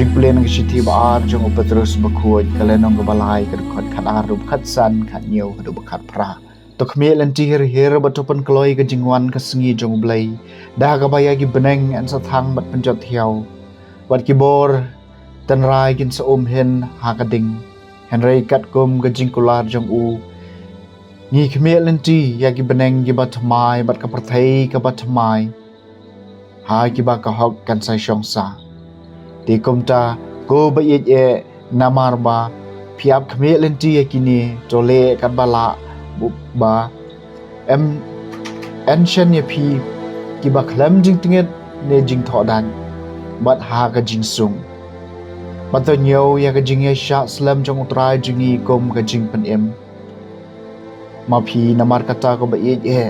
Jingpule nang siti baar jong upaterus bakuat kalenong kebalai kedukhat khat arup khat san khat nyew kedu bekhat pra to khme lanti hir batopan kloi ke jingwan ke sengi jong Blei dah ka baya ki beneng an sathang bat penjot hiau bat ki bor tan rai kin sa hen ha kading henrei kat kum ke jingkular jong u ngi khme lanti ya ki beneng ki bat mai bat ka perthai ka bat mai ha ki ba ka hok kan sai shong sa di kumta go ba ye namar ba phiap khme lenti kini tole kan bala ba ancient ye phi ki ba khlam jing tinget ne jing tho dan bat ha ka jing sung bat to nyau ya ka jing ye sha slam jong utrai jingi kom ka jing pen em ma phi namar kata ko ba ye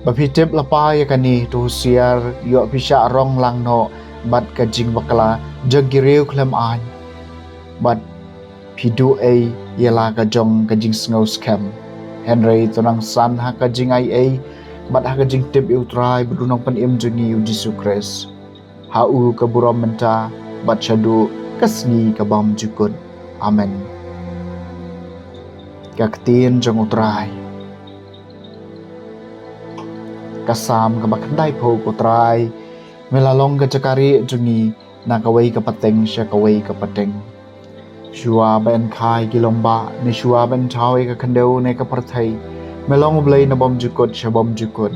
ba phi tep la pa ya kani to siar yo phi sha rong lang no bat ka jing bakala jagireu khlam an bat pidu ai yela ka jong ka jing snow scam henry tonang san ha ka jing ai bat ha ka jing tip utrai budunong pan im jungi jisu kres ha u ka buram menta bat shadu kasni ka bam jukun amen ka Ktien jong utrai kasam ka bakandai pho utrai melalong ka cakari jungi nakaway ka pateng siya kaway ka pateng shua ben khai kilomba ni shua ben chawi ka Khyndai ne ka parthay melong Blei na bom jukot siya bom jukot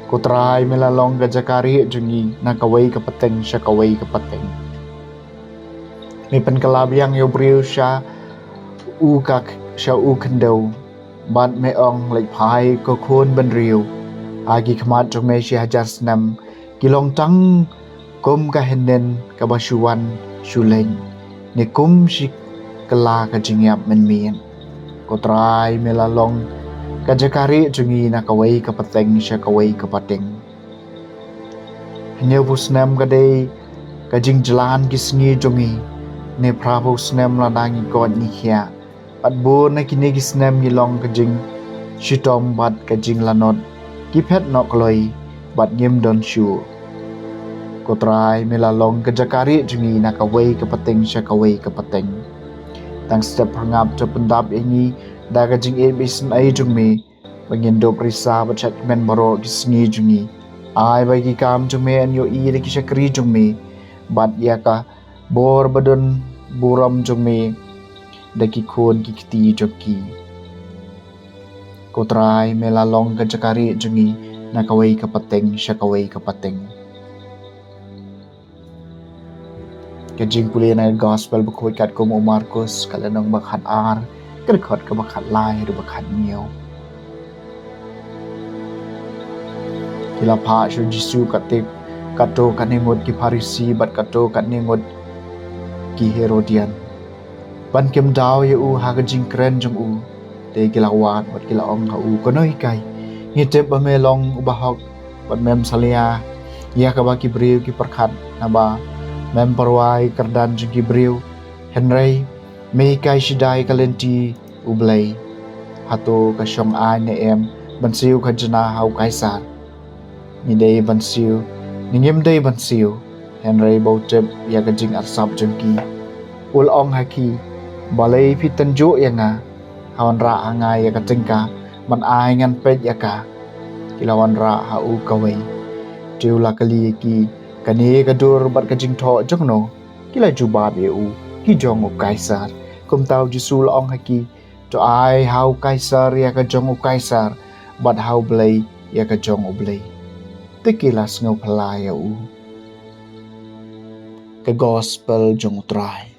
kutray melalong ka cakari jungi nakaway ka pateng siya kaway ka pateng ni penkalabyang yo briu siya u ka siya u Khyndai bat meong Lait phai ko khon ben riu agi khmat jong me siya hajar snam kilong tang kum ka henen ka basuan shuleng ni kum shi kala ka jingyap men mien ko trai melalong ka jakari jungi na kawai ka pateng sha kawai ka pateng hanya busnam ka dei ka jing jalan ki sngi jungi ne prabhu snam la dangi god ni khia pat bo na kini ki snam ni long ka jing shitom bat ka jing lanot ki phet no kloi bat nyem don shu kotrai melalong ke jakari jungi nakaway ke pateng sya kaway ke pateng tang step hangap to pendap ini daga jing e bisin ai jungmi bangin do prisa bachat men baro gisngi jungi ai bagi kam jungme an yo i de kisakri jungmi bat yaka bor badon buram jungmi daki khon ki kti joki kotrai melalong ke jakari jungi nakaway ke pateng sya kaway ke pateng ke Jingpule na gospel bukoy kat ko mo Marcos kalanong bakhat ar kerkhot ka bakhat lai ru bakhat nyew kila pha shu jisu katik kato kaningot ki Pharisi bat kato kaningot ki Herodian ban kem daw ye u ha ka jingkren jong u te kila wat bat kila ong ha u konoi kai ni te ba me long ubahok bat mem salia ya ka ba ki briu ki perkhat na ba memperwai kerdan jungi briu henrei mei kai shidai kalenti ublei hato ka shong ai ne em bansiu ka jana hau kaisar ni dei bansiu ni ngem dei bansiu henrei bautep ya ka jing arsap jengki ul ong haki balei pitanju yanga hawan ra angai ya ka tengka man ai ngan pet ya ka kilawan ra ha u kawai tiu la kali ki kani kadur bat ka jing tho jongno kila jubab eu ki jong u kaisar kum tau jisul ong haki to ai hau kaisar ya ka jong u kaisar bat hau Blei ya ka jong u Blei tekilas ngau phala ya u ke gospel jong utrai